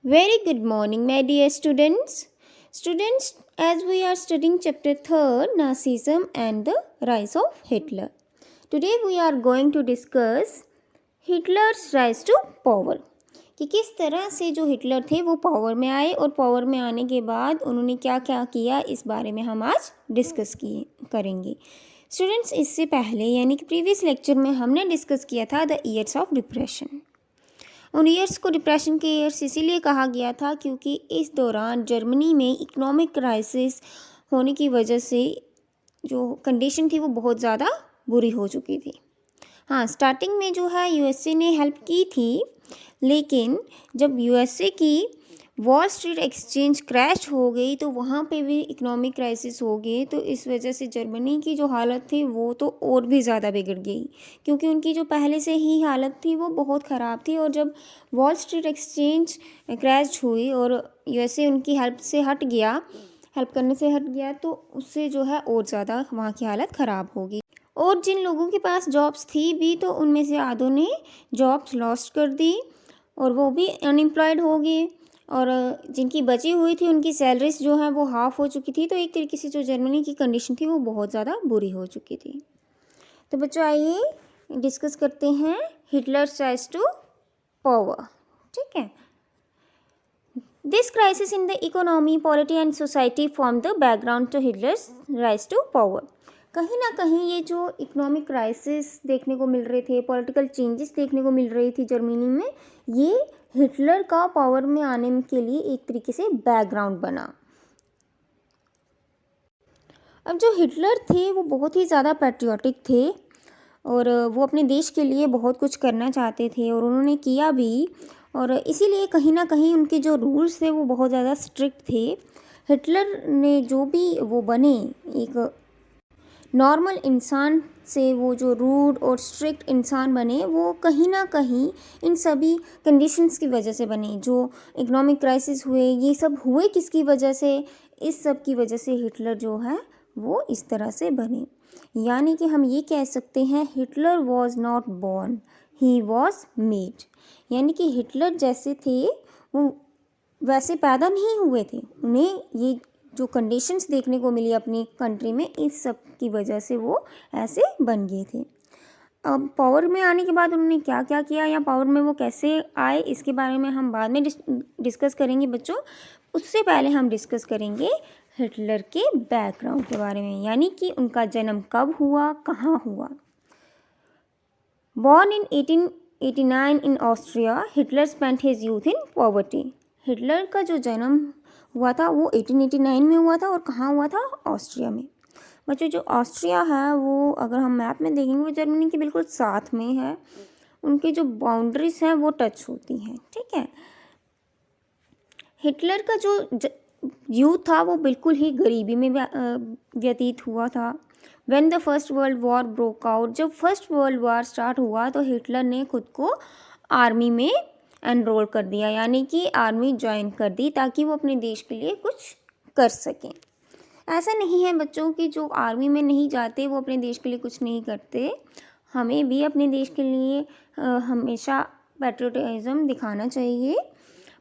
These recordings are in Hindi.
Very good morning, my dear students. Students, as we are studying chapter 3, Nazism and the rise of Hitler. Today we are going to discuss Hitler's rise to power. कि किस तरह से जो हिटलर थे वो पावर में आए और पावर में आने के बाद उन्होंने क्या क्या किया, इस बारे में हम आज डिस्कस करेंगे. स्टूडेंट्स, इससे पहले यानी कि प्रीवियस लेक्चर में हमने डिस्कस किया था द ईयर्स ऑफ डिप्रेशन. उन ईयर्स को डिप्रेशन के ईयर्स इसीलिए कहा गया था क्योंकि इस दौरान जर्मनी में इकोनॉमिक क्राइसिस होने की वजह से जो कंडीशन थी वो बहुत ज़्यादा बुरी हो चुकी थी. हाँ, स्टार्टिंग में जो है यूएसए ने हेल्प की थी, लेकिन जब यूएसए की वॉल स्ट्रीट एक्सचेंज क्रैश हो गई तो वहाँ पे भी इकोनॉमिक क्राइसिस हो गई. तो इस वजह से जर्मनी की जो हालत थी वो तो और भी ज़्यादा बिगड़ गई, क्योंकि उनकी जो पहले से ही हालत थी वो बहुत ख़राब थी. और जब वॉल स्ट्रीट एक्सचेंज क्रैश हुई और यूएसए उनकी हेल्प करने से हट गया तो उससे जो है और ज़्यादा वहाँ की हालत ख़राब होगी. और जिन लोगों के पास जॉब्स थी भी तो उनमें से आधों ने जॉब्स लॉस्ट कर दी और वो भी अनएम्प्लॉयड हो गए. और जिनकी बची हुई थी उनकी सैलरीज जो है वो हाफ़ हो चुकी थी. तो एक तरीके से जो जर्मनी की कंडीशन थी वो बहुत ज़्यादा बुरी हो चुकी थी. तो बच्चों, आइए डिस्कस करते हैं हिटलर्स राइज टू पावर. ठीक है. This crisis in the economy, polity and society form the background to Hitler's rise to power. कहीं ना कहीं ये जो इकोनॉमिक क्राइसिस देखने को मिल रहे थे, पॉलिटिकल चेंजेस देखने को मिल रही थी जर्मनी में, ये हिटलर का पावर में आने के लिए एक तरीके से बैकग्राउंड बना. अब जो हिटलर थे वो बहुत ही ज़्यादा पैट्रियोटिक थे और वो अपने देश के लिए बहुत कुछ करना चाहते थे और उन्होंने किया भी. और इसीलिए कहीं ना कहीं उनके जो रूल्स थे वो बहुत ज़्यादा स्ट्रिक्ट थे. हिटलर ने जो भी वो बने, एक नॉर्मल इंसान से वो जो रूड और स्ट्रिक्ट इंसान बने, वो कहीं ना कहीं इन सभी कंडीशंस की वजह से बने. जो इकोनॉमिक क्राइसिस हुए, ये सब हुए किसकी वजह से? इस सब की वजह से हिटलर जो है वो इस तरह से बने. यानी कि हम ये कह सकते हैं Hitler was not born, he was made. यानी कि हिटलर जैसे थे वो वैसे पैदा नहीं हुए थे. उन्हें ये जो कंडीशंस देखने को मिली अपनी कंट्री में, इस सब की वजह से वो ऐसे बन गए थे. अब पावर में आने के बाद उन्होंने क्या क्या किया या पावर में वो कैसे आए, इसके बारे में हम बाद में डिस्कस करेंगे बच्चों. उससे पहले हम डिस्कस करेंगे हिटलर के बैकग्राउंड के बारे में, यानी कि उनका जन्म कब हुआ, कहाँ हुआ. Born in 1889 in Austria, Hitler spent his youth in poverty. Hitler का जो जन्म हुआ था वो 1889 में हुआ था और कहाँ हुआ था? ऑस्ट्रिया में. बच्चों, जो ऑस्ट्रिया है वो अगर हम मैप में देखेंगे वो जर्मनी के बिल्कुल साथ में है. उनकी जो बाउंड्रीज हैं वो टच होती हैं. ठीक है. हिटलर का जो यूथ था वो बिल्कुल ही गरीबी में व्यतीत हुआ था. When the first world war broke out, जब फर्स्ट वर्ल्ड वॉर स्टार्ट हुआ तो हिटलर ने खुद को आर्मी में एनरोल कर दिया, यानी कि आर्मी ज्वाइन कर दी ताकि वो अपने देश के लिए कुछ कर सकें. ऐसा नहीं है बच्चों कि जो आर्मी में नहीं जाते वो अपने देश के लिए कुछ नहीं करते. हमें भी अपने देश के लिए हमेशा पैट्रियोटिज्म दिखाना चाहिए.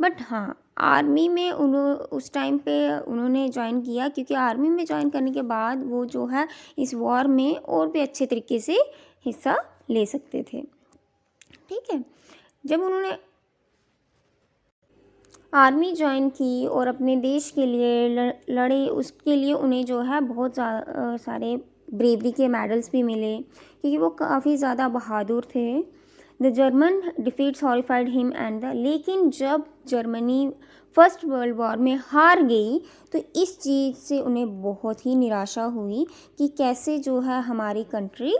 बट हाँ, आर्मी में उस टाइम पे उन्होंने ज्वाइन किया क्योंकि आर्मी में ज्वाइन करने के बाद वो जो है इस वॉर में और भी अच्छे तरीके से हिस्सा ले सकते थे. ठीक है. जब उन्होंने आर्मी ज्वाइन की और अपने देश के लिए लड़े, उसके लिए उन्हें जो है बहुत सारे ब्रेवरी के मेडल्स भी मिले क्योंकि वो काफ़ी ज़्यादा बहादुर थे. The German defeats horrified him and लेकिन जब जर्मनी फर्स्ट वर्ल्ड वॉर में हार गई तो इस चीज़ से उन्हें बहुत ही निराशा हुई कि कैसे जो है हमारी कंट्री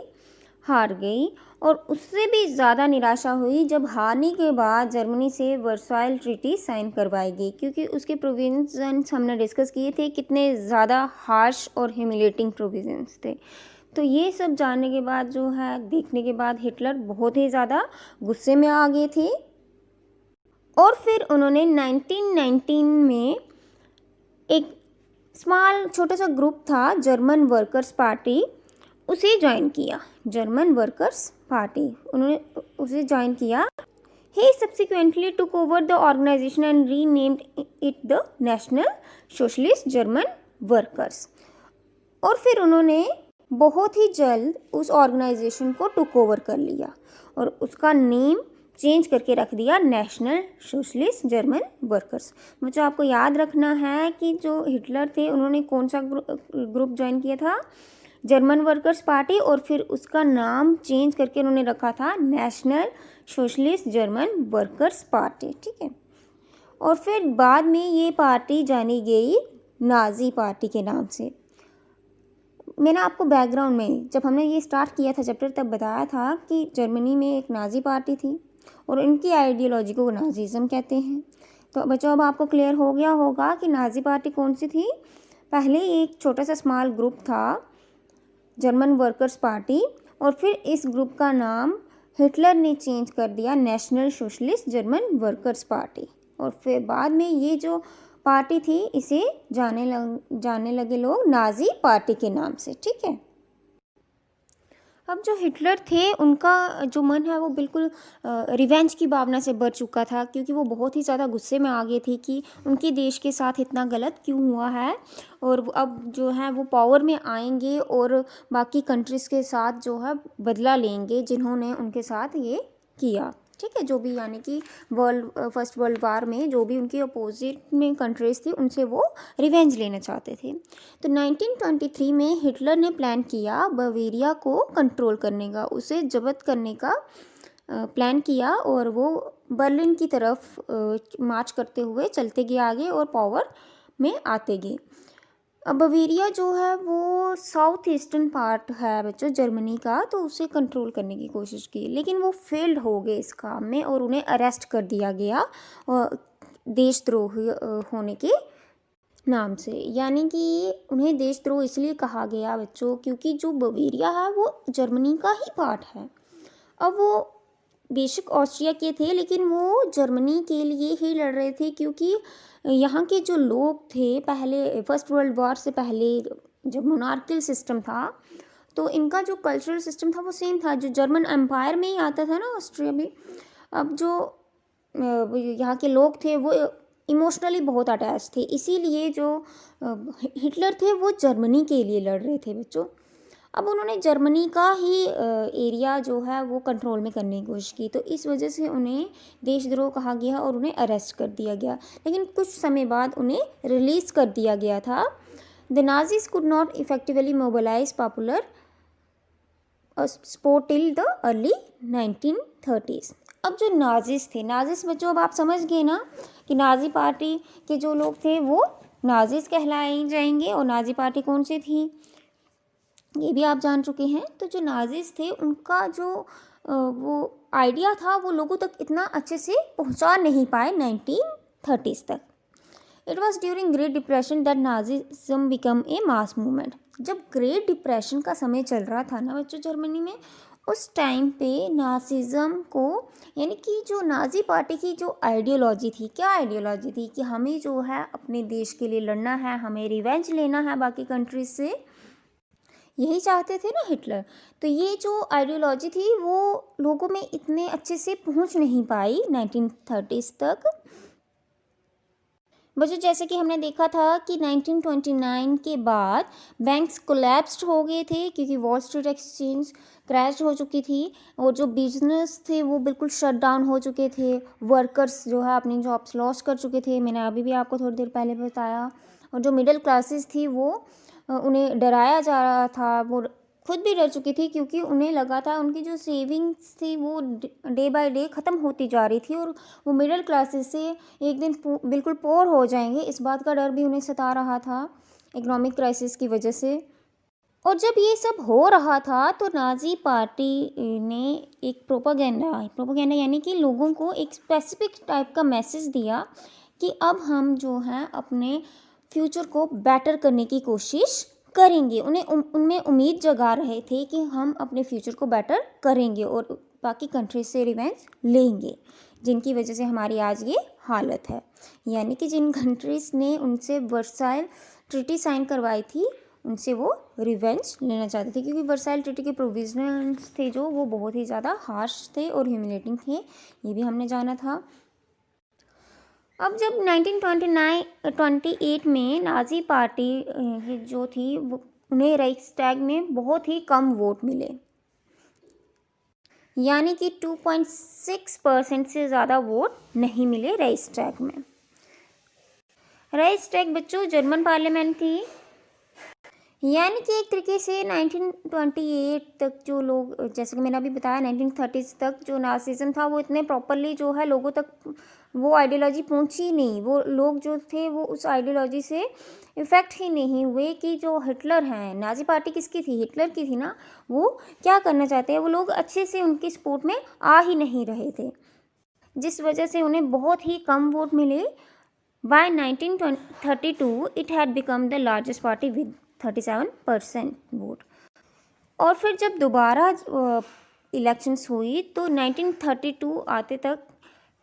हार गई. और उससे भी ज़्यादा निराशा हुई जब हारने के बाद जर्मनी से वर्साइल ट्रीटी साइन करवाई गई, क्योंकि उसके प्रोविजंस हमने डिस्कस किए थे कितने ज़्यादा हार्श और ह्यूमिलेटिंग प्रोविजंस थे. तो ये सब जानने के बाद जो है, देखने के बाद हिटलर बहुत ही ज़्यादा गुस्से में आ गए थे और फिर उन्होंने 1919 में एक छोटा सा ग्रुप था जर्मन वर्कर्स पार्टी, उसे ज्वाइन किया. जर्मन वर्कर्स पार्टी उन्होंने उसे ज्वाइन किया He subsequently took over the organization and renamed it the National Socialist German Workers. और फिर उन्होंने बहुत ही जल्द उस ऑर्गेनाइजेशन को टुक ओवर कर लिया और उसका नेम चेंज करके रख दिया नेशनल सोशलिस्ट जर्मन वर्कर्स। मुझे आपको याद रखना है कि जो हिटलर थे उन्होंने कौन सा ग्रुप ज्वाइन किया था, जर्मन वर्कर्स पार्टी, और फिर उसका नाम चेंज करके उन्होंने रखा था national socialist German workers party, ठीक है। और फिर बाद में ये पार्टी जानी गई नाजी पार्टी के नाम से। मैंने आपको बैकग्राउंड में जब हमने ये स्टार्ट किया था चैप्टर तब बताया था कि जर्मनी में एक नाजी पार्टी थी और इनकी आइडियोलॉजी को नाजीज़म कहते हैं। तो बच्चों अब आपको क्लियर हो गया होगा कि नाजी पार्टी कौन सी थी। पहले एक छोटा सा स्मॉल ग्रुप था जर्मन वर्कर्स पार्टी और फिर इस ग्रुप का नाम हिटलर ने चेंज कर दिया national socialist German workers party और फिर बाद में ये जो पार्टी थी इसे जाने लगे लोग नाजी पार्टी के नाम से, ठीक है। अब जो हिटलर थे उनका जो मन है वो बिल्कुल रिवेंज की भावना से भर चुका था, क्योंकि वो बहुत ही ज़्यादा गुस्से में आ गए थे कि उनके देश के साथ इतना गलत क्यों हुआ है और अब जो है वो पावर में आएंगे और बाकी कंट्रीज़ के साथ जो है बदला लेंगे जिन्होंने उनके साथ ये किया, ठीक है। जो भी यानी कि फर्स्ट वर्ल्ड वार में जो भी उनकी अपोजिट में कंट्रीज़ थी उनसे वो रिवेंज लेना चाहते थे। तो 1923 में हिटलर ने प्लान किया बवेरिया को कंट्रोल करने का, उसे जब्त करने का प्लान किया और वो बर्लिन की तरफ मार्च करते हुए चलते गए आगे और पावर में आते गए। अब बवेरिया जो है वो साउथ ईस्टर्न पार्ट है बच्चों जर्मनी का, तो उसे कंट्रोल करने की कोशिश की लेकिन वो फेल्ड हो गए इस काम में और उन्हें अरेस्ट कर दिया गया देशद्रोह होने के नाम से। यानी कि उन्हें देशद्रोह इसलिए कहा गया बच्चों क्योंकि जो बवेरिया है वो जर्मनी का ही पार्ट है। अब वो बेशक ऑस्ट्रिया के थे लेकिन वो जर्मनी के लिए ही लड़ रहे थे, क्योंकि यहाँ के जो लोग थे पहले फर्स्ट वर्ल्ड वॉर से पहले जब मोनार्कियल सिस्टम था तो इनका जो कल्चरल सिस्टम था वो सेम था जो जर्मन एम्पायर में ही आता था ना ऑस्ट्रिया में। अब जो यहाँ के लोग थे वो इमोशनली बहुत अटैच थे, इसीलिए जो हिटलर थे वो जर्मनी के लिए लड़ रहे थे बच्चों। अब उन्होंने जर्मनी का ही एरिया जो है वो कंट्रोल में करने की कोशिश की, तो इस वजह से उन्हें देशद्रोह कहा गया और उन्हें अरेस्ट कर दिया गया, लेकिन कुछ समय बाद उन्हें रिलीज़ कर दिया गया था। The Nazis could not effectively mobilise popular support till the early 1930s। अब जो नाजिस थे, नाजिस बच्चों अब आप समझ गए ना कि नाजी पार्टी के जो लोग थे वो नाजिस कहलाए जाएंगे और नाजी पार्टी कौन सी थी ये भी आप जान चुके हैं। तो जो नाजिस थे उनका जो वो आइडिया था वो लोगों तक इतना अच्छे से पहुंचा नहीं पाए 1930s तक। It was during great depression that Nazism become a mass movement. जब ग्रेट डिप्रेशन का समय चल रहा था ना बच्चों जर्मनी में, उस टाइम पे नाजिज्म को यानी कि जो नाजी पार्टी की जो आइडियोलॉजी थी, क्या आइडियोलॉजी थी कि हमें जो है अपने देश के लिए लड़ना है, हमें रिवेंज लेना है बाकी कंट्रीज से, यही चाहते थे ना हिटलर। तो ये जो आइडियोलॉजी थी वो लोगों में इतने अच्छे से पहुंच नहीं पाई 1930s तक। बच्चों जैसे कि हमने देखा था कि 1929 के बाद बैंक्स कोलैप्स्ड हो गए थे क्योंकि वॉल स्ट्रीट एक्सचेंज क्रैश हो चुकी थी और जो बिजनेस थे वो बिल्कुल शट डाउन हो चुके थे। वर्कर्स जो है अपनी जॉब्स लॉस कर चुके थे, मैंने अभी भी आपको थोड़ी देर पहले बताया। और जो मिडिल क्लासेस थी वो उन्हें डराया जा रहा था, वो खुद भी डर चुकी थी क्योंकि उन्हें लगा था उनकी जो सेविंग्स थी वो डे बाय डे ख़त्म होती जा रही थी और वो मिडिल क्लासेस से एक दिन बिल्कुल पोर हो जाएंगे, इस बात का डर भी उन्हें सता रहा था इकोनॉमिक क्राइसिस की वजह से। और जब ये सब हो रहा था तो नाजी पार्टी ने एक प्रोपागेंडा यानी कि लोगों को एक स्पेसिफिक टाइप का मैसेज दिया कि अब हम जो हैं अपने फ्यूचर को बेटर करने की कोशिश करेंगे। उनमें उम्मीद जगा रहे थे कि हम अपने फ्यूचर को बेटर करेंगे और बाकी कंट्रीज से रिवेंज लेंगे, जिनकी वजह से हमारी आज ये हालत है। यानी कि जिन कंट्रीज़ ने उनसे वर्साइल ट्रीटी साइन करवाई थी उनसे वो रिवेंज लेना चाहते थे, क्योंकि वर्साइल ट्रीटी के प्रोविजंस थे जो वो बहुत ही ज़्यादा हार्श थे और ह्यूमिलेटिंग थे, ये भी हमने जाना था। अब जब 1928 में नाजी पार्टी जो थी वो उन्हें राइक्सटैग में बहुत ही कम वोट मिले, यानी कि 2.6% से ज़्यादा वोट नहीं मिले राइक्सटैग में। राइक्सटैग बच्चों जर्मन पार्लियामेंट थी, यानी कि एक तरीके से 1928 तक जो लोग, जैसे कि मैंने अभी बताया 1930s तक जो नाजिज्म था वो इतने प्रॉपरली जो है लोगों तक वो आइडियोलॉजी पहुंची नहीं, वो लोग जो थे वो उस आइडियोलॉजी से इफ़ेक्ट ही नहीं हुए कि जो हिटलर हैं, नाजी पार्टी किसकी थी, हिटलर की थी ना, वो क्या करना चाहते हैं, वो लोग अच्छे से उनकी सपोर्ट में आ ही नहीं रहे थे, जिस वजह से उन्हें बहुत ही कम वोट मिले। By 1932 it had become the largest party with 37% vote. और फिर जब दोबारा इलेक्शंस हुई तो 1932 आते तक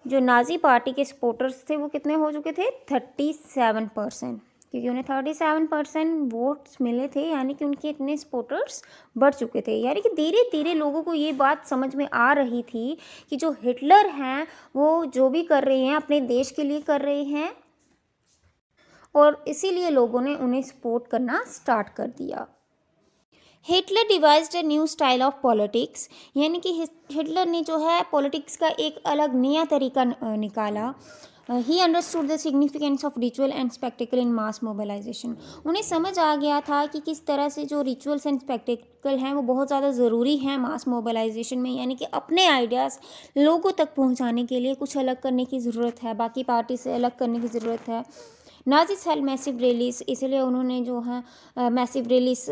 जो नाजी पार्टी के सपोर्टर्स थे वो कितने हो चुके थे, 37%, क्योंकि उन्हें 37% वोट्स मिले थे, यानी कि उनके इतने सपोर्टर्स बढ़ चुके थे। यानी कि धीरे धीरे लोगों को ये बात समझ में आ रही थी कि जो हिटलर हैं वो जो भी कर रहे हैं अपने देश के लिए कर रहे हैं, और इसीलिए लोगों ने उन्हें सपोर्ट करना स्टार्ट कर दिया। Hitler devised a new style of politics, यानी कि हिटलर ने जो है पॉलिटिक्स का एक अलग नया तरीका निकाला। He understood the significance of ritual and spectacle in mass mobilisation. उन्हें समझ आ गया था कि किस तरह से जो रिचुअल्स एंड स्पेक्टिकल हैं वो बहुत ज़्यादा ज़रूरी हैं मास मोबिलाइजेशन में, यानी कि अपने आइडियाज़ लोगों तक पहुंचाने के लिए कुछ अलग करने की ज़रूरत है, बाकी पार्टी से अलग करने की ज़रूरत है। नाजिस हेल्ड मैसिव रैलीज, इसलिए उन्होंने जो है मैसिव रैलीज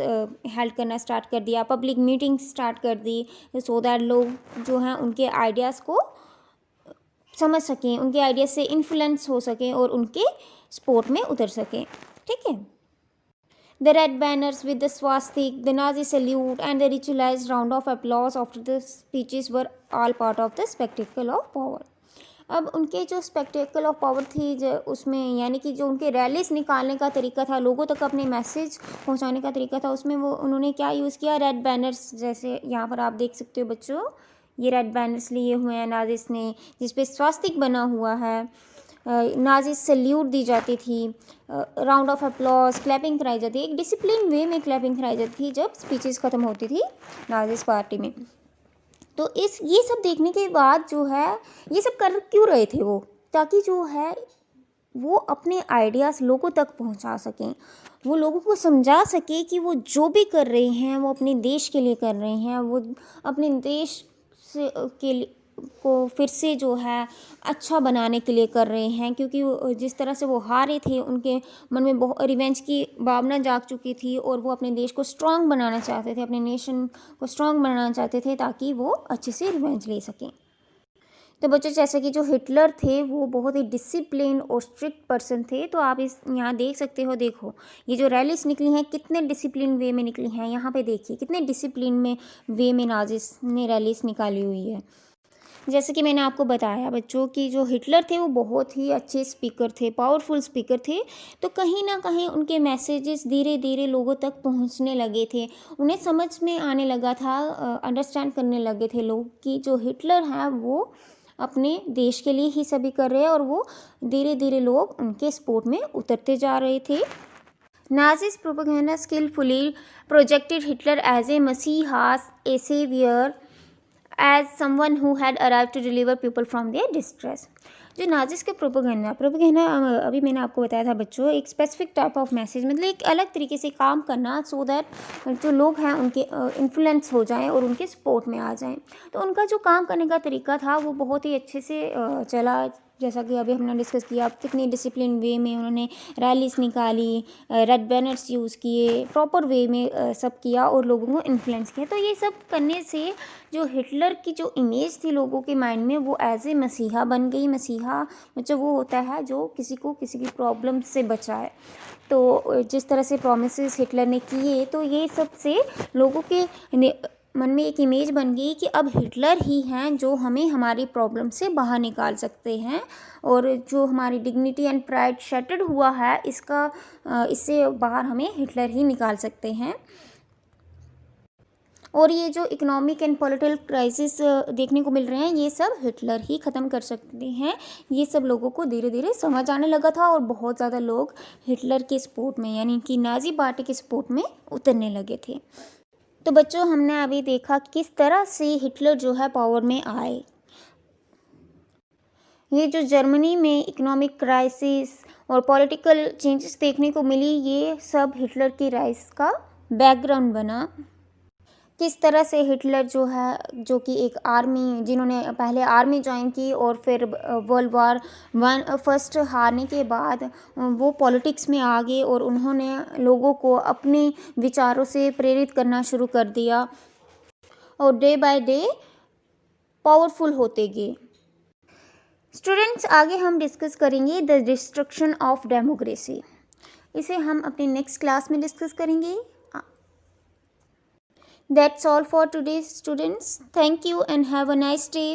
हेल्ड करना स्टार्ट कर दिया, पब्लिक मीटिंग्स स्टार्ट कर दी, सो दैट लोग जो हैं उनके आइडियाज़ को समझ सकें, उनके आइडिया से इन्फ्लुएंस हो सकें और उनके सपोर्ट में उतर सकें। ठीक है। The red banners with the swastika, the Nazi salute and the ritualized round of applause after the speeches were all part of the spectacle of power. अब उनके जो स्पेक्टेकल ऑफ पावर थी जो उसमें, यानी कि जो उनके रैलीज निकालने का तरीका था, लोगों तक अपने मैसेज पहुंचाने का तरीका था, उसमें वो उन्होंने क्या यूज़ किया, रेड बैनर्स। जैसे यहाँ पर आप देख सकते हो बच्चों, ये रेड बैनर्स लिए हुए हैं नाजिस ने, जिस पे स्वास्तिक बना हुआ है। नाजिस सल्यूट दी जाती थी, राउंड ऑफ अप्लॉज, क्लैपिंग कराई जाती, एक डिसिप्लिन वे में क्लैपिंग कराई जाती थी जब स्पीचेस ख़त्म होती थी नाजिस पार्टी में। तो ये सब देखने के बाद जो है, ये सब कर क्यों रहे थे वो, ताकि जो है वो अपने आइडियाज़ लोगों तक पहुंचा सकें, वो लोगों को समझा सके कि वो जो भी कर रहे हैं वो अपने देश के लिए कर रहे हैं, वो अपने देश से के लिए को फिर से जो है अच्छा बनाने के लिए कर रहे हैं, क्योंकि जिस तरह से वो हारे थे उनके मन में बहुत रिवेंज की भावना जाग चुकी थी और वो अपने देश को स्ट्रॉन्ग बनाना चाहते थे, अपने नेशन को स्ट्रॉन्ग बनाना चाहते थे ताकि वो अच्छे से रिवेंज ले सकें। तो बच्चों जैसे कि जो हिटलर थे वो बहुत ही डिसिप्लिन और स्ट्रिक्ट पर्सन थे, तो आप इस यहाँ देख सकते हो, देखो ये जो रैलीज निकली हैं कितने डिसिप्लिन वे में निकली हैं, यहाँ पे देखिए कितने डिसिप्लिन में वे में नाजिस ने रैलीज निकाली हुई है। जैसे कि मैंने आपको बताया बच्चों कि जो हिटलर थे वो बहुत ही अच्छे स्पीकर थे, पावरफुल स्पीकर थे, तो कहीं ना कहीं उनके मैसेजेस धीरे धीरे लोगों तक पहुंचने लगे थे, उन्हें समझ में आने लगा था, अंडरस्टैंड करने लगे थे लोग कि जो हिटलर हैं वो अपने देश के लिए ही सभी कर रहे हैं, और वो धीरे धीरे लोग उनके सपोर्ट में उतरते जा रहे थे। Nazis propaganda skillfully projected Hitler as a messiah, a savior, as someone who had arrived to deliver people from their distress. जो नाजिस के प्रोपेगेंडा अभी मैंने आपको बताया था बच्चों, एक स्पेसिफिक टाइप ऑफ मैसेज, मतलब एक अलग तरीके से काम करना, सो दैट जो लोग हैं उनके इन्फ्लुएंस हो जाएं और उनके सपोर्ट में आ जाएं। तो उनका जो काम करने का तरीका था वो बहुत ही अच्छे से चला, जैसा कि अभी हमने डिस्कस किया, कितनी डिसिप्लिन वे में उन्होंने रैलीज निकाली, रेड बैनर्स यूज़ किए, प्रॉपर वे में सब किया और लोगों को इन्फ्लुएंस किया। तो ये सब करने से जो हिटलर की जो इमेज थी लोगों के माइंड में वो एज ए मसीहा बन गई। मसीहा मतलब वो होता है जो किसी को किसी की प्रॉब्लम से बचाए। तो जिस तरह से प्रॉमिसेस हिटलर ने किए, तो ये सब से लोगों के मन में एक इमेज बन गई कि अब हिटलर ही हैं जो हमें हमारी प्रॉब्लम से बाहर निकाल सकते हैं, और जो हमारी डिग्निटी एंड प्राइड शैटर्ड हुआ है इससे बाहर हमें हिटलर ही निकाल सकते हैं। और ये जो इकोनॉमिक एंड पॉलिटिकल क्राइसिस देखने को मिल रहे हैं, ये सब हिटलर ही ख़त्म कर सकते हैं। ये सब लोगों को धीरे धीरे समझ आने लगा था और बहुत ज़्यादा लोग हिटलर के सपोर्ट में, यानी कि नाज़ी पार्टी के सपोर्ट में उतरने लगे थे। तो बच्चों, हमने अभी देखा किस तरह से हिटलर जो है पावर में आए। ये जो जर्मनी में इकोनॉमिक क्राइसिस और पॉलिटिकल चेंजेस देखने को मिली, ये सब हिटलर की राइज का बैकग्राउंड बना। किस तरह से हिटलर जो है, जो कि एक आर्मी, जिन्होंने पहले आर्मी ज्वाइन की और फिर वर्ल्ड वार फर्स्ट हारने के बाद वो पॉलिटिक्स में आ गए और उन्होंने लोगों को अपने विचारों से प्रेरित करना शुरू कर दिया और डे बाय डे पावरफुल होते गए। स्टूडेंट्स, आगे हम डिस्कस करेंगे द डिस्ट्रक्शन ऑफ डेमोक्रेसी। इसे हम अपनी नेक्स्ट क्लास में डिस्कस करेंगे। That's all for today, students. Thank you and have a nice day.